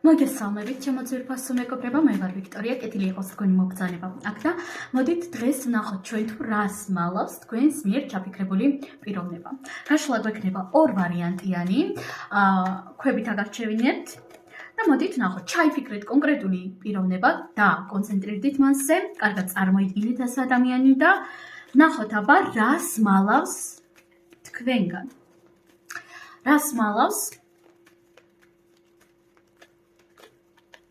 მოგესალმებით, ჩემო ძვირფასო მეგობრებო, მე ვარ ვიქტორია, კეთილი იყოს თქვენი მოგზაურობა. აქ და მოდით დღეს ვნახოთ ჩვენ თუ რას მალავს თქვენს მიერ ჩაფიქრებული პიროვნება. გაშლა გვექნება ორ ვარიანტიანი, ქვებით აგარჩევინებთ და მოდით ვნახოთ, ჩაიფიქრეთ კონკრეტული პიროვნება და კონცენტრირდით მასზე, კარგად წარმოიდგინეთ ეს ადამიანი და ვნახოთ აბა რას მალავს თქვენგან. რას მალავს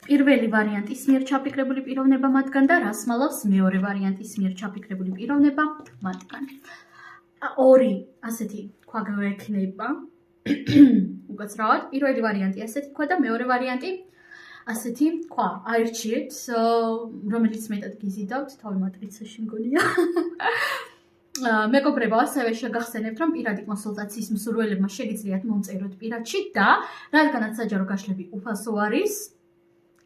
პირველი ვარიანტის მიერ ჩაფიქრებული პიროვნება მათგან და რას მალავს მეორე ვარიანტის მიერ ჩაფიქრებული პიროვნება მათგან. ორი ასეთი თქვა გვექნება. უკაცრავად, პირველი ვარიანტი ასეთი თქვა და მეორე ვარიანტი ასეთი თქვა. აირჩიეთ, რომელიც მეტად გიზიდავთ, თავი მატრიცაში მგონია. მეგობრებო, ასევე შეგახსენებთ, რომ პირადი კონსულტაციის მსურველებმა შეგიძლიათ მომწეროთ პირადში და რადგანაც საჯარო გაშლები უფასო არის,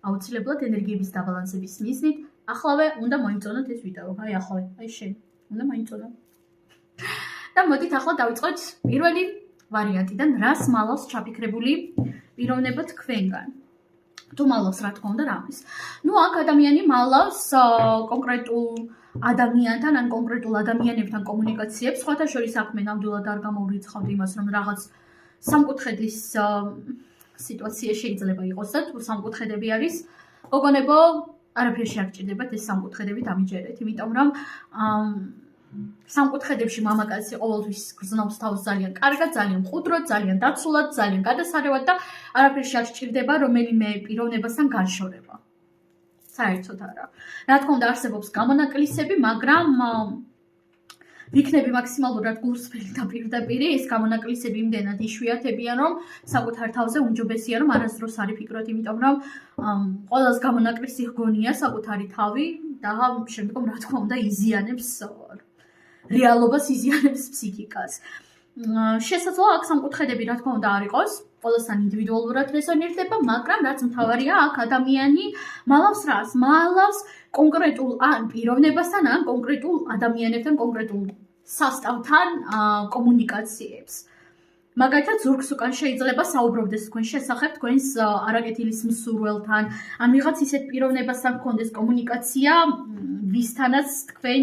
აუცილებლად ენერგიების დაბალანსების მიზნით, ახლავე უნდა მოიწონოთ ეს ვიდეო. აი ახლავე, აი შენ, უნდა მოიწონო. და მოდით ახლა დავიწყოთ პირველი ვარიანტიდან, რას მალავს ჩაფიქრებული პიროვნება თქვენგან. თუ მალავს რა თქმა უნდა რამის. ნუ აქ ადამიანი მალავს კონკრეტულ ადამიანთან ან კონკრეტულ ადამიანებთან კომუნიკაციებს, სხვათა შორის აქ მე ნამდვილად არ გამოვრიცხავდი იმას, რომ რაღაც სამკუთხედის სიტუაცია შეიძლება იყოს და თუ სამკუთხედები არის, გოგონებო, არაფერი არ გჭირდებათ ეს სამკუთხედები დამიჯერეთ, იმიტომ რომ სამკუთხედებში მამაკაცი ყოველთვის გრძნობს თავს ძალიან კარგად, ძალიან მყუდროდ, ძალიან დაცულად, ძალიან გადასარევად და არაფერი არ სჭირდება რომელიმე პიროვნებასთან განშორება. საერთოდ არა. რა თქმა უნდა არსებობს გამონაკლისები, მაგრამ ვიქნები მაქსიმალურად გულსრფელი და პირდაპირი, ეს გამონაკლისები იმდენად იშვიათებიან, რომ საკუთარ თავზე უმჯობესია, რომ არასდროს არ იფიქროთ, იმიტომ რომ ყველას გამონაკლისი ჰგონია საკუთარი თავი და შემდგომ რა თქმა უნდა იზიანებს რეალობას, იზიანებს ფსიქიკას. შესაძლოა აქ სამკუთხედები რა თქმა უნდა არ იყოს, ყველასთან ინდივიდუალურად რეზონირდება, მაგრამ რაც მთავარია, აქ ადამიანი მალავს რას? მალავს კონკრეტულ ან პიროვნებასთან, ან კონკრეტულ ადამიანებთან, კონკრეტულ სასწავთან კომუნიკაციებს. მაგალითად, ზურგს უკან შეიძლება საუბრობდეს თქვენ შესახებ, თქვენს არაკეთილის მსურველთან, ან ვიღაც ისეთ პიროვნებასთან გქონდეს კომუნიკაცია, ვისთანაც თქვენ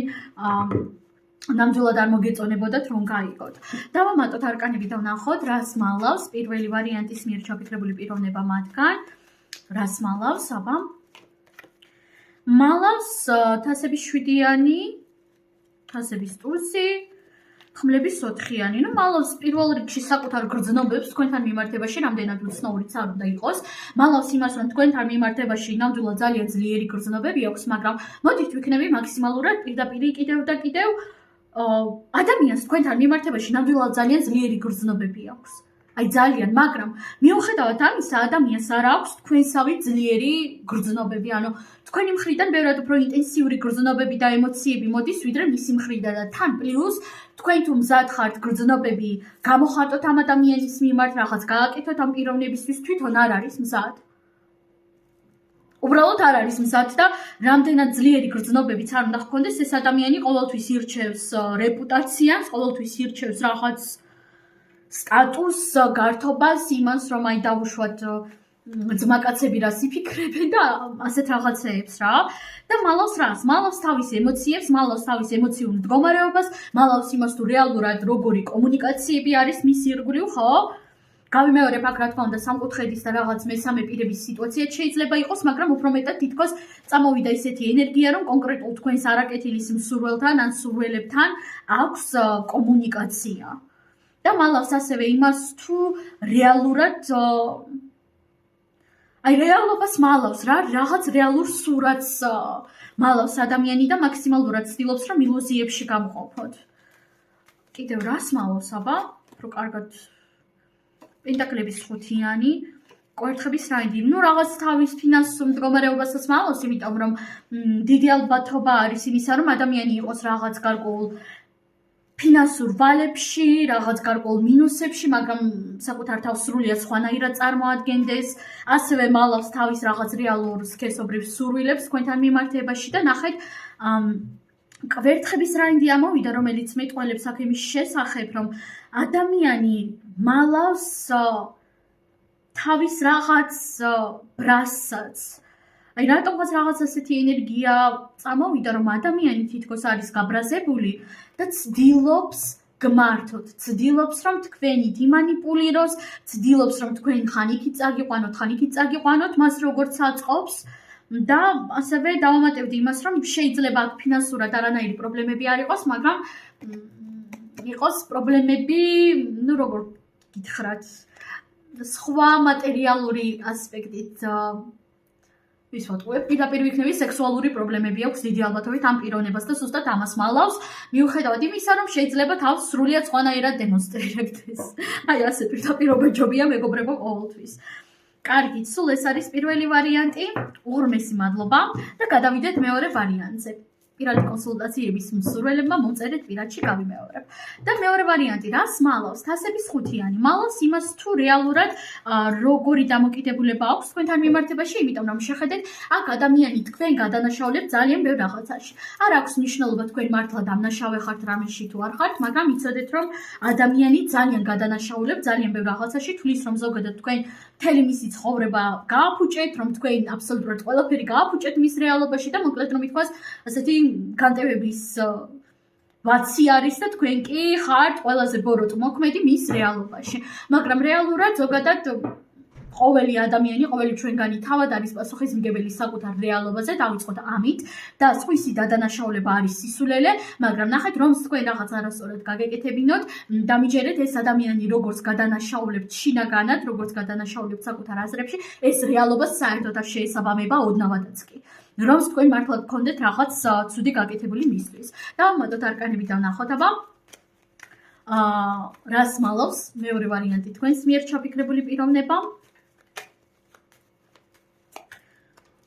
ნამდვილად არ მოგეწონებოდათ რომ გაიგოთ. დავამატოთ არკანები და ვნახოთ, რას მალავს პირველი ვარიანტის მიერ ჩაფიქრებული პიროვნება მათგან. რას მალავს, აბა? მალავს თასების 7-იანი, თასების ტურსი, ხმლების 4-იანი. ნუ მალავს პირველ რიგში საკუთარ გრძნობებს თქვენთან მიმართებაში, რამდენად უცნაურიც არ უნდა იყოს. მალავს იმას, რომ თქვენთან მიმართებაში ნამდვილად ძალიან ძლიერი გრძნობები აქვს, მაგრამ მოდით ვიქნები მაქსიმალურად პირდაპირი კიდევ და კიდევ ადამიანს თქვენთან მიმართებაში ნამდვილად ძალიან ძლიერი გრძნობები აქვს. აი ძალიან, მაგრამ მიუხედავად ამისა, ადამიანს არ აქვს თქვენსავე ძლიერი გრძნობები, ანუ თქვენი მხრიდან ბევრად უფრო ინტენსიური გრძნობები და ემოციები მოდის, ვიდრე მისი მხრიდან და თან პლუს თქვენ თუ მზად ხართ გრძნობები გამოხატოთ ამ ადამიანის მიმართ, რაღაც გააკეთოთ ამ პიროვნებისთვის, თვითონ არ არის მზად. უბრალოდ არ არის მზად და რამდენად ძლიერი გრძნობებიც არ უნდა ჰქონდეს, ეს ადამიანი ყოველთვის ირჩევს რეპუტაციას, ყოველთვის ირჩევს რაღაც სტატუსს, გართობას, იმას, რომ აი დავუშვათ ძმაკაცები რას იფიქრებენ და ასეთ რაღაცეებს რა. და მალავს რას? მალავს თავის ემოციებს, მალავს თავის ემოციურ მდგომარეობას, მალავს იმას თუ რეალურად როგორი კომუნიკაციები არის მის ირგვლივ, ხო? გავიმეორებ აქ რა თქმა უნდა სამკუთხედის და რაღაც მესამე პირების სიტუაციაც შეიძლება იყოს, მაგრამ უფრო მეტად თითქოს წამოვიდა ისეთი ენერგია, რომ კონკრეტულ თქვენს არაკეთილის მსურველთან ან მსურველებთან აქვს კომუნიკაცია. და მალავს ასევე იმას თუ რეალურად აი რეალობას მალავს რა, რაღაც რეალურ სურათს მალავს ადამიანი და მაქსიმალურად ცდილობს, რომ ილუზიებში გამყოფოთ. კიდევ რას მალავს, აბა? უფრო კარგად პენტაკლების 5-იანი, კვერთხების რაინდი. ნუ რაღაც თავის ფინანსურ მდგომარეობასაც მალავს, იმიტომ რომ დიდი ალბათობა არის იმისა, რომ ადამიანი იყოს რაღაც გარკვეულ ფინანსურ ვალებში, რაღაც გარკვეულ მინუსებში, მაგრამ საკუთარ თავს სრულიად სხვანაირად წარმოადგენდეს, ასევე მალავს თავის რაღაც რეალურ სქესობრივ სურვილებს თქვენთან მიმართებაში და ნახეთ, კვერთხების რაინდი ამოვიდა, რომელიც მეტყველებს აქ იმის შესახებ, რომ ადამიანი მალავს თავის რაღაც ბრასსაც. აი რატომღაც რაღაც ასეთი ენერგია წამოვიდა, რომ ადამიანი თითქოს არის გაბრაზებული და ცდილობს გმართოთ, ცდილობს რომ თქვენით იმანიპულიროს, ცდილობს რომ თქვენ ხან იქით წაგიყვანოთ, მას როგორც აწყობს და ასევე დავამატებდი იმას, რომ შეიძლება აქ ფინანსურად არანაირი პრობლემები არ იყოს, მაგრამ იყოს პრობლემები, როგორ გითხრათ, სხვა მატერიალური ასპექტით ის ვატყუებ, პირდაპირ ვიქნები სექსუალური პრობლემები აქვს დიდი ალბათობით ამ პიროვნებას და ზუსტად ამას მალავს, მიუხედავად იმისა, რომ შეიძლება თავს სრულიად სხვანაირად დემონსტრირებდეს. აი ასე პირდაპირობა ჯობია მეგობრებო ყოველთვის. კარგით, სულ ეს არის პირველი ვარიანტი, უღრმესი მადლობა და გადავიდეთ მეორე ვარიანტზე. პირადი კონსულტაციების მსურველებმა მომწერეთ პირადში გავიმეორებ. და მეორე ვარიანტი, რას მალავს? თასების ხუთიანი. მალავს იმას თუ რეალურად როგორი დამოკიდებულება აქვს თქვენთან მიმართებაში, იმიტომ რომ შეხედეთ, აქ ადამიანი თქვენ გადანაშაულებთ ძალიან ბევრ რაღაცაში. არ აქვს მნიშვნელობა თქვენ მართლა დამნაშავე ხართ რამეში თუ არ ხართ, მაგრამ იცოდეთ რომ ადამიანი ძალიან გადანაშაულებთ ძალიან ბევრ რაღაცაში, თulis რომ ზოგადად თქვენ მთელი მისი ცხოვრება გააფუჭეთ, რომ თქვენ აბსოლუტურად ყველაფერი გააფუჭეთ მის რეალობაში და მოკლედ რომ ითქვას, ასეთი განტევების ვაცი არის და თქვენ კი ხართ ყველაზე ბოროტ მოქმედი მის რეალობაში. მაგრამ რეალურად ზოგადად ყოველი ადამიანი, ყოველი ჩვენგანი თავად არის პასუხისმგებელი საკუთარ რეალობაზე, დავიწყოთ ამით და სხვისი დადანაშაულება არის სისულელე, მაგრამ ნახეთ რომ თქვენ რაღაც არასწორად გაგეკეთებინოთ, დამიჯერეთ ეს ადამიანი როგორც გადანაშაულებთ შინაგანად, როგორც გადანაშაულებთ საკუთარ აზრებში, ეს რეალობა საერთოდ არ შეესაბამება ოდნავადაც კი. რომ თქვენ მართლა გქონდეთ რაღაც ცუდი გაკეთებული მისთვის. დავამატოთ არკანები და ვნახოთ აბა რას მალავს მეორე ვარიანტი თქვენს მიერ ჩაფიქრებული პიროვნება.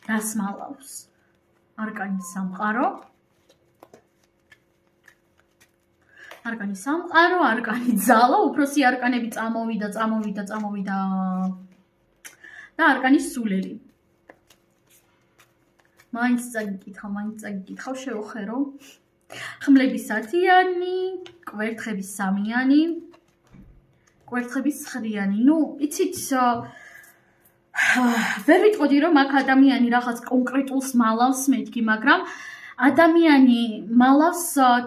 რას მალავს? არკანი სამყარო. არკანი სამყარო, არკანი ძალა, უფროსი არკანები წამოვიდა და არკანი სულელი. მაინც წაგიკითხავ, შევხედო. ხმლების 10-იანი, კვერთხების 3-იანი, კვერთხების 9-იანი. ნუ, იცით, ვერ ვიტყოდი რომ აქ ადამიანი რაღაც კონკრეტულს მალავს მეთქი, მაგრამ ადამიანი მალავს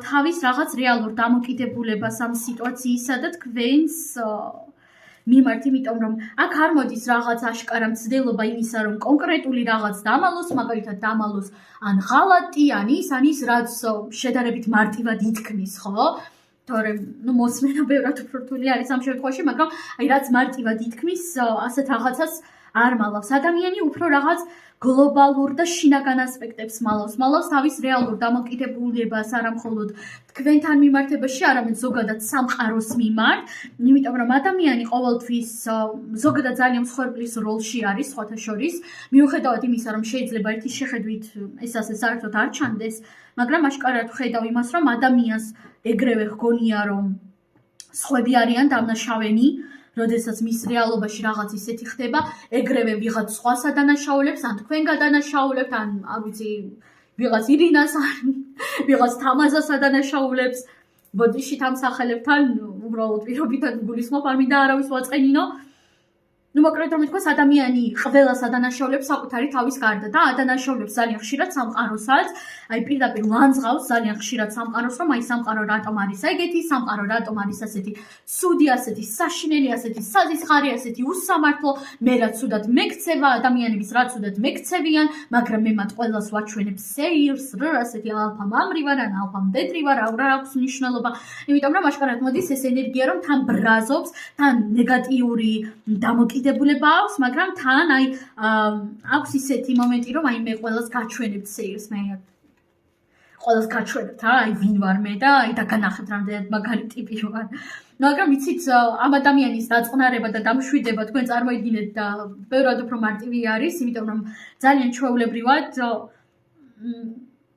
თავის რაღაც რეალურ დამოკიდებულებას ამ სიტუაციისა და თქვენს მიმართ, იმიტომ რომ აქ არ მოდის რაღაც აშკარა მცდელობა იმისა, რომ კონკრეტული რაღაც დამალოს, მაგალითად დამალოს ან ღალატი, ან ის, რაც შედარებით მარტივად ითქმის, ხო? თორემ, ნუ მოსმენა ბევრად უფრო რთული არის ამ შემთხვევაში, მაგრამ აი რაც მარტივად ითქმის, ასეთ რაღაცას არ მალავს. ადამიანი უფრო რაღაც გლობალურ და შინაგან ასპექტებს მალავს თავის რეალურ დამოკიდებულებას არა მხოლოდ თქვენთან მიმართებაში, არამედ ზოგადად სამყაროს მიმართ, იმიტომ რომ ადამიანი ყოველთვის ზოგადად ძალიან მსხვერპლის როლში არის სხვათა შორის, მიუხედავად იმისა, რომ შეიძლება ერთის შეხედვით ეს ასე საერთოდ არ ჩანდეს, მაგრამ აშკარად ხედავ იმას, რომ ადამიანს ეგრევე ჰგონია, რომ სხვები არიან დამნაშავენი, როდესაც მის რეალობაში რაღაც ისეთი ხდება, ეგრევე ვიღაც სხვას ადანაშაულებს, ან თქვენ გადანაშაულებთ, ან არ ვიცი, ვიღაც ირინას, ან ვიღაც თამაზას ადანაშაულებს. ბოდიშით ამ სახელებთან უბრალოდ პირობითად გულისხმობ, არ მინდა არავის ვაწყენინო. ნუ მოკლედ რომ ითქვას, ადამიანი ყველას ადანაშაულებს საკუთარი თავის გარდა და ადანაშაულებს ძალიან ხშირად სამყაროსაც, აი პირდაპირ ლანძღავს ძალიან ხშირად სამყაროს, რომ აი სამყარო რატომ არის ეგეთი, სამყარო რატომ არის ასეთი ცუდი, ასეთი საშინელი, ასეთი საზისხარი, ასეთი უსამართლო, მე რა ცუდად მეკცევა, ადამიანების რა ცუდად მეკცევიან, მაგრამ მე მათ ყველას ვაჩვენებ სეირს, ასეთი ალფა მამრი ვარ, ან ალფა მდედრი ვარ, არ აქვს მნიშვნელობა, იმიტომ რომ აშკარად მოდის ეს ენერგია, რომ თან ბრაზობს, თან ნეგატიური დამოკიდებულება აქვს, მაგრამ თან აი აქვს ისეთი მომენტი, რომ აი მე ყველას გაჩვენებ სეირს, მე ყველას გაჩვენებთ, აი ვინ ვარ მე და აი დაგანახეთ რამდენად მაგარი ტიპი ვარ. მაგრამ იცით, ამ ადამიანის დაწყნარება და დამშვიდება თქვენ წარმოიდგინეთ და ბევრად უფრო მარტივი არის, იმიტომ რომ ძალიან ჩვეულებრივად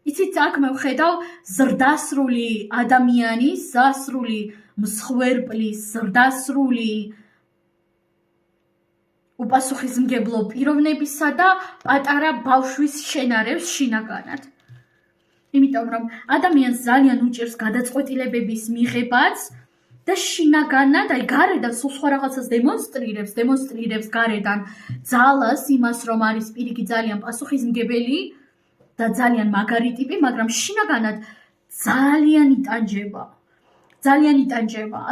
იცით, აქ მე ვხედავ ზრდასრული ადამიანის, ზრდასრული მსხვერპლის, ზრდასრული უპასუხისმგებლო პიროვნებისა და პატარა ბავშვის შენარევს შინაგანად. იმიტომ რომ ადამიანს ძალიან უჭირს გადაწყვეტილებების მიღებაც და შინაგანად, აი გარედან სულ სხვა რაღაცას დემონსტრირებს გარედან ძალას, იმას, რომ არის პირიქით ძალიან პასუხისმგებელი და ძალიან მაგარი ტიპი, მაგრამ შინაგანად ძალიან იტანჯება.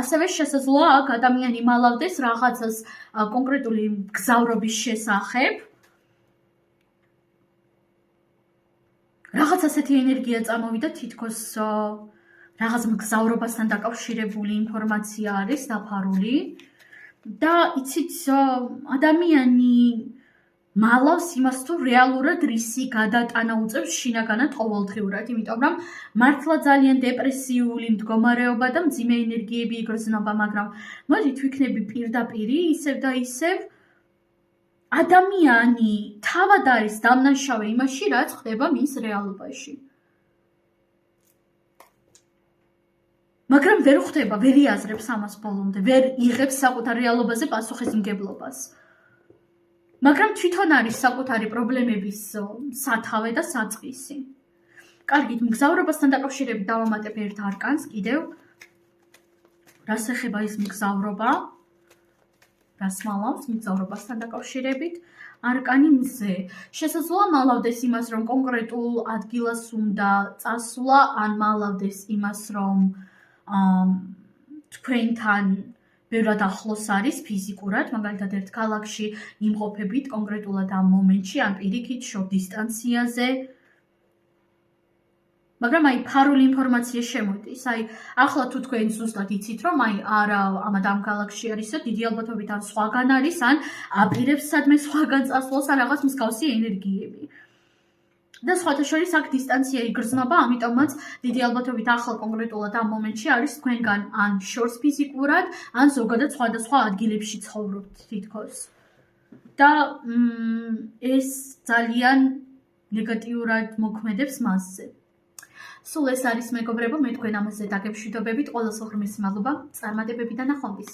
ასევე შესაძლოა აქ ადამიანი მალავდეს რაღაცას კონკრეტული გზავრობის შესახებ. რაღაც ასეთი ენერგია წამოვიდა თითქოს რაღაც მგზავრობასთან დაკავშირებული ინფორმაცია არის დაფარული და იცით ადამიანი მალავს იმას თუ რეალურად რისი გადატანა უწევს შინაგანად ყოველდღიურად, იმიტომ რომ მართლა ძალიან დეპრესიული მდგომარეობა და მძიმე ენერგიები იგრძნობა, მაგრამ მოდით ვიქნები პირდაპირი ისევ და ისევ ადამიანი თავად არის დამნაშავე იმაში, რაც ხდება მის რეალობაში. მაგრამ ვერ ხვდება, ვერ იაზრებს ამას ბოლომდე, ვერ იღებს საკუთარ რეალობაზე პასუხისმგებლობას. მაგრამ თვითონ არის საკუთარი პრობლემების სათავე და საწყისი. კარგით, მგზავრობასთან დაკავშირებით დავამატებ ერთ არკანს კიდევ. რას ეხება ის მგზავრობა? რას მალავს მგზავრობასთან დაკავშირებით? არკანი მზე. შესაძლოა მალავდეს იმას, რომ კონკრეტულ ადგილას უნდა წასვლა, ან მალავდეს იმას, რომ თქვენთან ბევრად ახლოს არის ფიზიკურად, მაგალითად ერთ ქალაქში იმყოფებით კონკრეტულად ამ მომენტში, ან პირიქით შორ დისტანციაზე. მაგრამ აი ფარული ინფორმაცია შემოდის. აი ახლა თუ თქვენ ზუსტად იცით, რომ აი არა ამ ქალაქში არისო, დიდი ალბათობით ან სხვაგან არის, ან აპირებს სადმე სხვაგან წასვლას, ან რაღაც მსგავსი ენერგიები. და სხვათა შორის აქ დისტანცია იგრძნობა, ამიტომაც დიდი ალბათობით ახლა კონკრეტულად ამ მომენტში არის თქვენგან ან შორს ფიზიკურად, ან ზოგადად სხვადასხვა ადგილებში ცხოვრობთ თითქოს. და ეს ძალიან ნეგატიურად მოქმედებს მასზე. სულ ეს არის მეგობრებო, მე თქვენ ამაზე დაგემშვიდობებით, ყველას უღრმესი მადლობა, წარმატებები და ნახვამდის.